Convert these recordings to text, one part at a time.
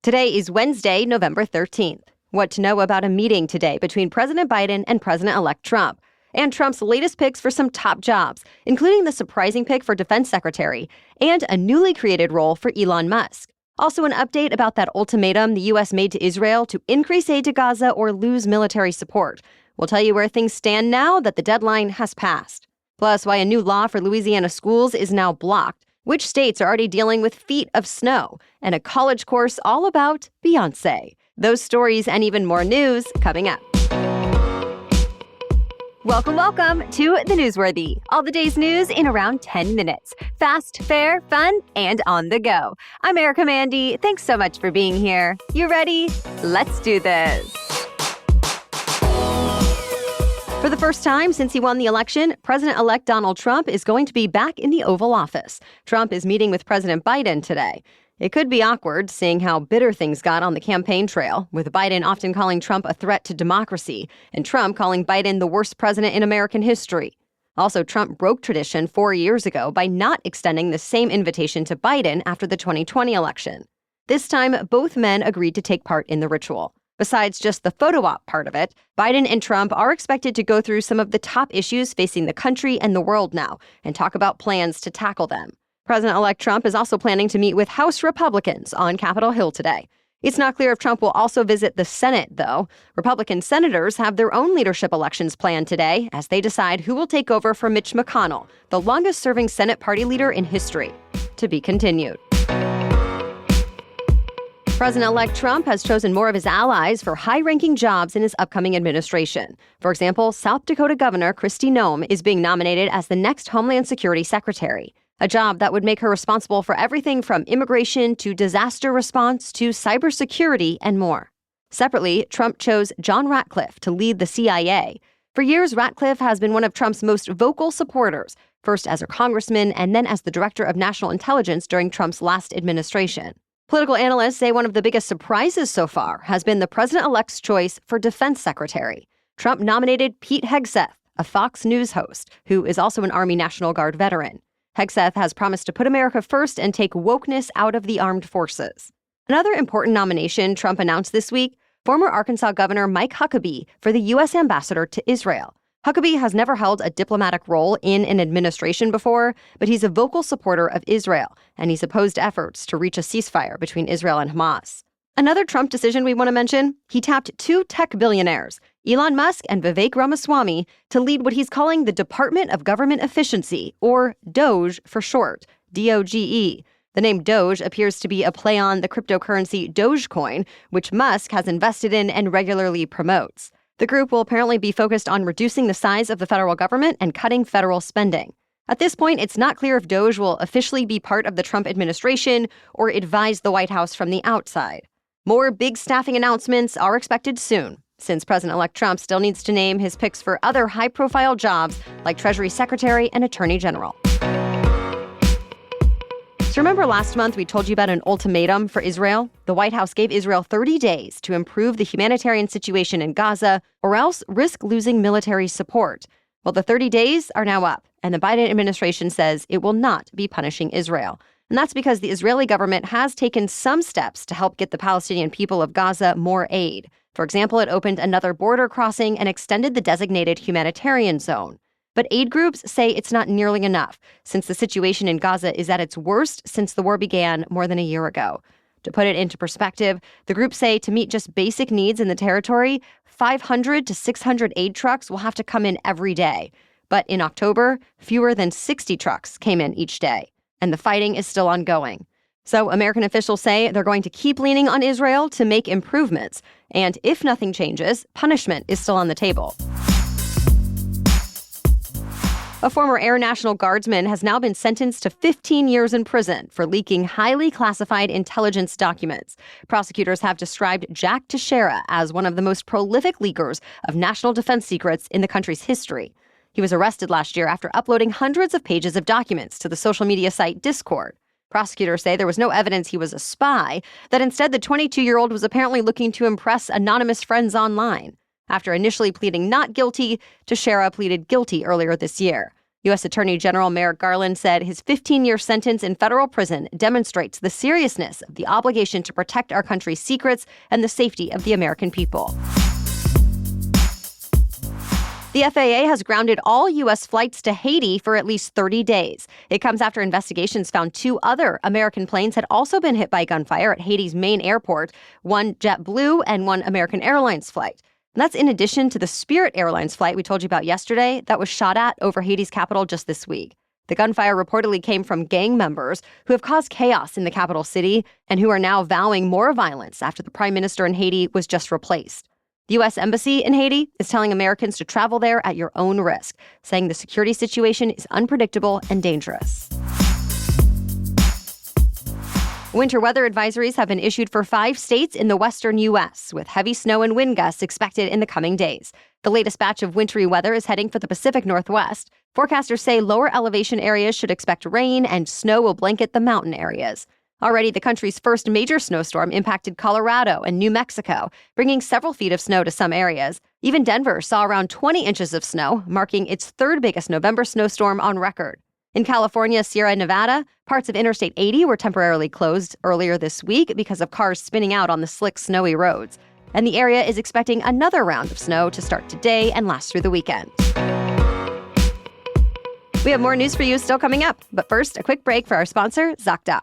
Today is Wednesday, November 13th. What to know about a meeting today between President Biden and President-elect Trump. And Trump's latest picks for some top jobs, including the surprising pick for defense secretary and a newly created role for Elon Musk. Also an update about that ultimatum the U.S. made to Israel to increase aid to Gaza or lose military support. We'll tell you where things stand now that the deadline has passed. Plus, why a new law for Louisiana schools is now blocked, which states are already dealing with feet of snow, and a college course all about Beyoncé. Those stories and even more news coming up. Welcome to The Newsworthy. All the day's news in around 10 minutes. Fast, fair, fun, and on the go. I'm Erica Mandy. Thanks so much for being here. You ready? Let's do this. For the first time since he won the election, President-elect Donald Trump is going to be back in the Oval Office. Trump is meeting with President Biden today. It could be awkward, seeing how bitter things got on the campaign trail, with Biden often calling Trump a threat to democracy, and Trump calling Biden the worst president in American history. Also, Trump broke tradition 4 years ago by not extending the same invitation to Biden after the 2020 election. This time, both men agreed to take part in the ritual. Besides just the photo op part of it, Biden and Trump are expected to go through some of the top issues facing the country and the world now and talk about plans to tackle them. President-elect Trump is also planning to meet with House Republicans on Capitol Hill today. It's not clear if Trump will also visit the Senate, though. Republican senators have their own leadership elections planned today as they decide who will take over for Mitch McConnell, the longest-serving Senate party leader in history. To be continued. President-elect Trump has chosen more of his allies for high-ranking jobs in his upcoming administration. For example, South Dakota Governor Kristi Noem is being nominated as the next Homeland Security Secretary, a job that would make her responsible for everything from immigration to disaster response to cybersecurity and more. Separately, Trump chose John Ratcliffe to lead the CIA. For years, Ratcliffe has been one of Trump's most vocal supporters, first as a congressman and then as the director of national intelligence during Trump's last administration. Political analysts say one of the biggest surprises so far has been the president-elect's choice for defense secretary. Trump nominated Pete Hegseth, a Fox News host, who is also an Army National Guard veteran. Hegseth has promised to put America first and take wokeness out of the armed forces. Another important nomination Trump announced this week, former Arkansas Governor Mike Huckabee for the U.S. ambassador to Israel. Huckabee has never held a diplomatic role in an administration before, but he's a vocal supporter of Israel, and he's opposed efforts to reach a ceasefire between Israel and Hamas. Another Trump decision we want to mention, he tapped two tech billionaires, Elon Musk and Vivek Ramaswamy, to lead what he's calling the Department of Government Efficiency, or DOGE for short, D-O-G-E. The name Doge appears to be a play on the cryptocurrency Dogecoin, which Musk has invested in and regularly promotes. The group will apparently be focused on reducing the size of the federal government and cutting federal spending. At this point, it's not clear if Doge will officially be part of the Trump administration or advise the White House from the outside. More big staffing announcements are expected soon, since President-elect Trump still needs to name his picks for other high-profile jobs like Treasury Secretary and Attorney General. So remember last month we told you about an ultimatum for Israel? The White House gave Israel 30 days to improve the humanitarian situation in Gaza or else risk losing military support. Well, the 30 days are now up, and the Biden administration says it will not be punishing Israel. And that's because the Israeli government has taken some steps to help get the Palestinian people of Gaza more aid. For example, it opened another border crossing and extended the designated humanitarian zone. But aid groups say it's not nearly enough, since the situation in Gaza is at its worst since the war began more than a year ago. To put it into perspective, the groups say to meet just basic needs in the territory, 500 to 600 aid trucks will have to come in every day. But in October, fewer than 60 trucks came in each day, and the fighting is still ongoing. So American officials say they're going to keep leaning on Israel to make improvements, and if nothing changes, punishment is still on the table. A former Air National Guardsman has now been sentenced to 15 years in prison for leaking highly classified intelligence documents. Prosecutors have described Jack Teixeira as one of the most prolific leakers of national defense secrets in the country's history. He was arrested last year after uploading hundreds of pages of documents to the social media site Discord. Prosecutors say there was no evidence he was a spy, that instead the 22-year-old was apparently looking to impress anonymous friends online. After initially pleading not guilty, Teixeira pleaded guilty earlier this year. U.S. Attorney General Merrick Garland said his 15-year sentence in federal prison demonstrates the seriousness of the obligation to protect our country's secrets and the safety of the American people. The FAA has grounded all U.S. flights to Haiti for at least 30 days. It comes after investigations found 2 other American planes had also been hit by gunfire at Haiti's main airport, one JetBlue and one American Airlines flight. And that's in addition to the Spirit Airlines flight we told you about yesterday that was shot at over Haiti's capital just this week. The gunfire reportedly came from gang members who have caused chaos in the capital city and who are now vowing more violence after the prime minister in Haiti was just replaced. The U.S. Embassy in Haiti is telling Americans to travel there at your own risk, saying the security situation is unpredictable and dangerous. Winter weather advisories have been issued for 5 states in the western U.S., with heavy snow and wind gusts expected in the coming days. The latest batch of wintry weather is heading for the Pacific Northwest. Forecasters say lower elevation areas should expect rain and snow will blanket the mountain areas. Already, the country's first major snowstorm impacted Colorado and New Mexico, bringing several feet of snow to some areas. Even Denver saw around 20 inches of snow, marking its 3rd biggest November snowstorm on record. In California, Sierra Nevada, parts of Interstate 80 were temporarily closed earlier this week because of cars spinning out on the slick, snowy roads. And the area is expecting another round of snow to start today and last through the weekend. We have more news for you still coming up, but first, a quick break for our sponsor, ZocDoc.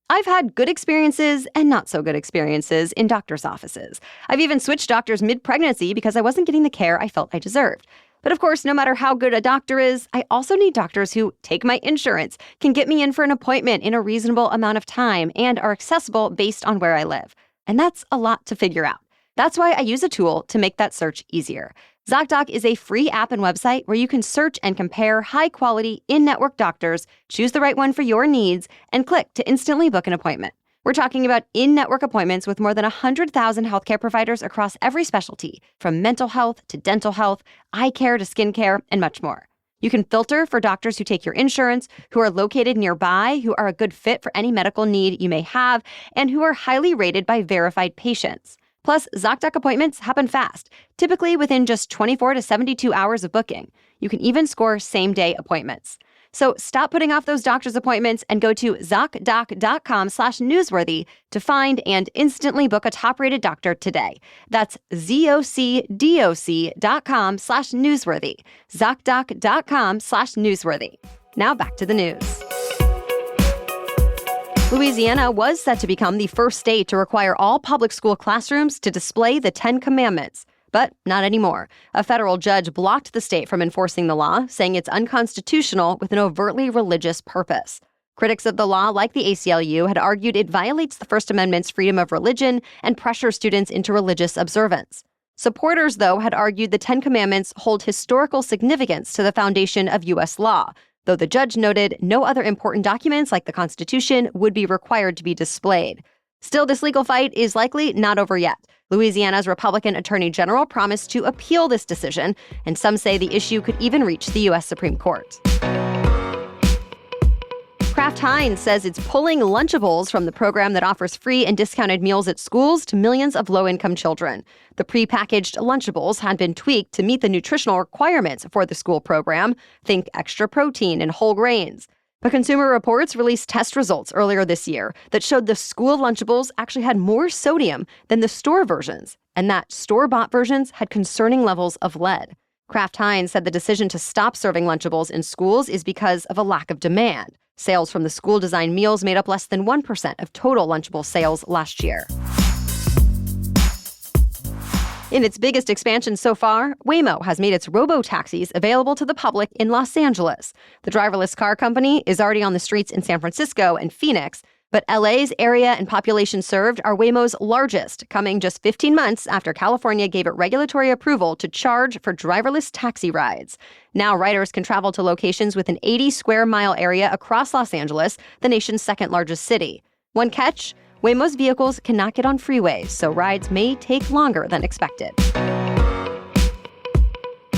I've had good experiences and not so good experiences in doctor's offices. I've even switched doctors mid-pregnancy because I wasn't getting the care I felt I deserved. But of course, no matter how good a doctor is, I also need doctors who take my insurance, can get me in for an appointment in a reasonable amount of time, and are accessible based on where I live. And that's a lot to figure out. That's why I use a tool to make that search easier. ZocDoc is a free app and website where you can search and compare high-quality, in-network doctors, choose the right one for your needs, and click to instantly book an appointment. We're talking about in-network appointments with more than 100,000 healthcare providers across every specialty, from mental health to dental health, eye care to skin care, and much more. You can filter for doctors who take your insurance, who are located nearby, who are a good fit for any medical need you may have, and who are highly rated by verified patients. Plus, ZocDoc appointments happen fast, typically within just 24 to 72 hours of booking. You can even score same-day appointments. So stop putting off those doctor's appointments and go to ZocDoc.com/newsworthy to find and instantly book a top-rated doctor today. That's ZocDoc.com/newsworthy. ZocDoc.com/newsworthy. Now back to the news. Louisiana was set to become the first state to require all public school classrooms to display the Ten Commandments. But not anymore. A federal judge blocked the state from enforcing the law, saying it's unconstitutional with an overtly religious purpose. Critics of the law, like the ACLU, had argued it violates the First Amendment's freedom of religion and pressures students into religious observance. Supporters, though, had argued the Ten Commandments hold historical significance to the foundation of U.S. law, though the judge noted no other important documents like the Constitution would be required to be displayed. Still, this legal fight is likely not over yet. Louisiana's Republican Attorney General promised to appeal this decision, and some say the issue could even reach the U.S. Supreme Court. Kraft Heinz says it's pulling Lunchables from the program that offers free and discounted meals at schools to millions of low-income children. The prepackaged Lunchables had been tweaked to meet the nutritional requirements for the school program. Think extra protein and whole grains. But Consumer Reports released test results earlier this year that showed the school Lunchables actually had more sodium than the store versions, and that store-bought versions had concerning levels of lead. Kraft Heinz said the decision to stop serving Lunchables in schools is because of a lack of demand. Sales from the school-designed meals made up less than 1% of total Lunchable sales last year. In its biggest expansion so far, Waymo has made its robo-taxis available to the public in Los Angeles. The driverless car company is already on the streets in San Francisco and Phoenix, but LA's area and population served are Waymo's largest, coming just 15 months after California gave it regulatory approval to charge for driverless taxi rides. Now riders can travel to locations with an 80-square-mile area across Los Angeles, the nation's second-largest city. One catch: Waymo's vehicles cannot get on freeways, so rides may take longer than expected.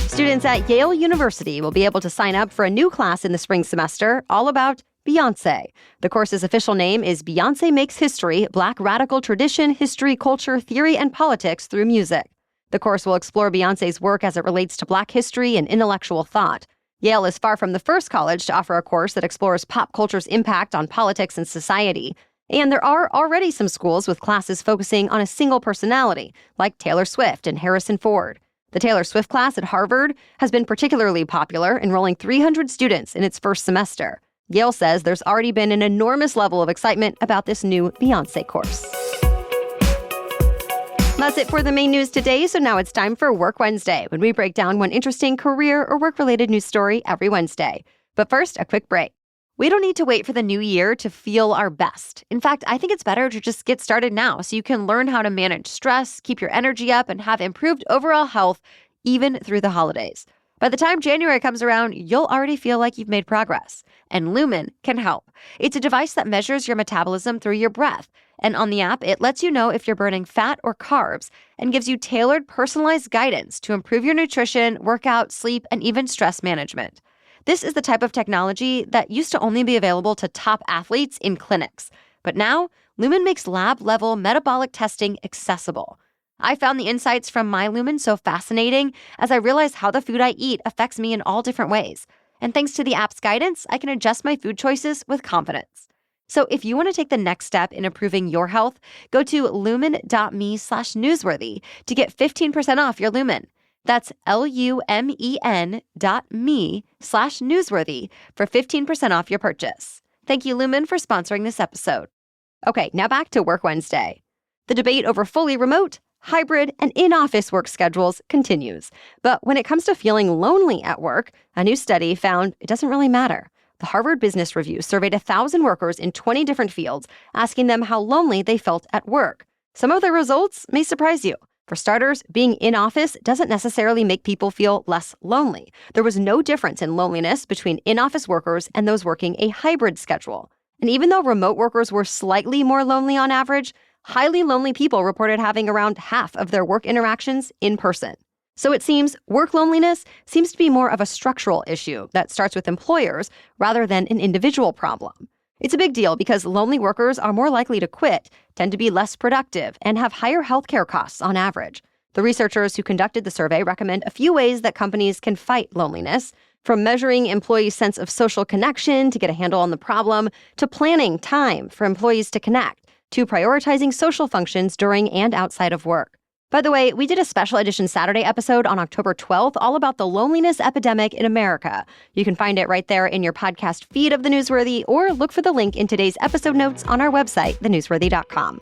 Students at Yale University will be able to sign up for a new class in the spring semester all about Beyoncé. The course's official name is Beyoncé Makes History: Black Radical Tradition, History, Culture, Theory, and Politics Through Music. The course will explore Beyoncé's work as it relates to Black history and intellectual thought. Yale is far from the first college to offer a course that explores pop culture's impact on politics and society. And there are already some schools with classes focusing on a single personality, like Taylor Swift and Harrison Ford. The Taylor Swift class at Harvard has been particularly popular, enrolling 300 students in its first semester. Yale says there's already been an enormous level of excitement about this new Beyoncé course. That's it for the main news today, so now it's time for Work Wednesday, when we break down one interesting career or work-related news story every Wednesday. But first, a quick break. We don't need to wait for the new year to feel our best. In fact, I think it's better to just get started now so you can learn how to manage stress, keep your energy up, and have improved overall health even through the holidays. By the time January comes around, you'll already feel like you've made progress. And Lumen can help. It's a device that measures your metabolism through your breath. And on the app, it lets you know if you're burning fat or carbs and gives you tailored, personalized guidance to improve your nutrition, workout, sleep, and even stress management. This is the type of technology that used to only be available to top athletes in clinics. But now, Lumen makes lab-level metabolic testing accessible. I found the insights from my Lumen so fascinating as I realized how the food I eat affects me in all different ways. And thanks to the app's guidance, I can adjust my food choices with confidence. So if you want to take the next step in improving your health, go to lumen.me/newsworthy to get 15% off your Lumen. That's lumen.me/newsworthy for 15% off your purchase. Thank you, Lumen, for sponsoring this episode. Okay, now back to Work Wednesday. The debate over fully remote, hybrid, and in-office work schedules continues. But when it comes to feeling lonely at work, a new study found it doesn't really matter. The Harvard Business Review surveyed 1,000 workers in 20 different fields, asking them how lonely they felt at work. Some of the results may surprise you. For starters, being in office doesn't necessarily make people feel less lonely. There was no difference in loneliness between in-office workers and those working a hybrid schedule. And even though remote workers were slightly more lonely on average, highly lonely people reported having around half of their work interactions in person. So it seems work loneliness seems to be more of a structural issue that starts with employers rather than an individual problem. It's a big deal because lonely workers are more likely to quit, tend to be less productive, and have higher healthcare costs on average. The researchers who conducted the survey recommend a few ways that companies can fight loneliness, from measuring employees' sense of social connection to get a handle on the problem, to planning time for employees to connect, to prioritizing social functions during and outside of work. By the way, we did a special edition Saturday episode on October 12th all about the loneliness epidemic in America. You can find it right there in your podcast feed of The Newsworthy, or look for the link in today's episode notes on our website, thenewsworthy.com.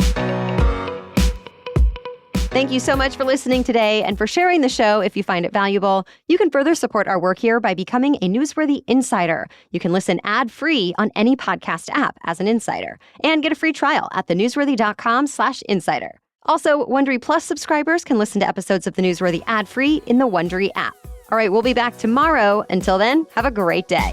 Thank you so much for listening today and for sharing the show if you find it valuable. You can further support our work here by becoming a Newsworthy Insider. You can listen ad-free on any podcast app as an insider and get a free trial at thenewsworthy.com/insider. Also, Wondery Plus subscribers can listen to episodes of The Newsworthy ad-free in the Wondery app. All right, we'll be back tomorrow. Until then, have a great day.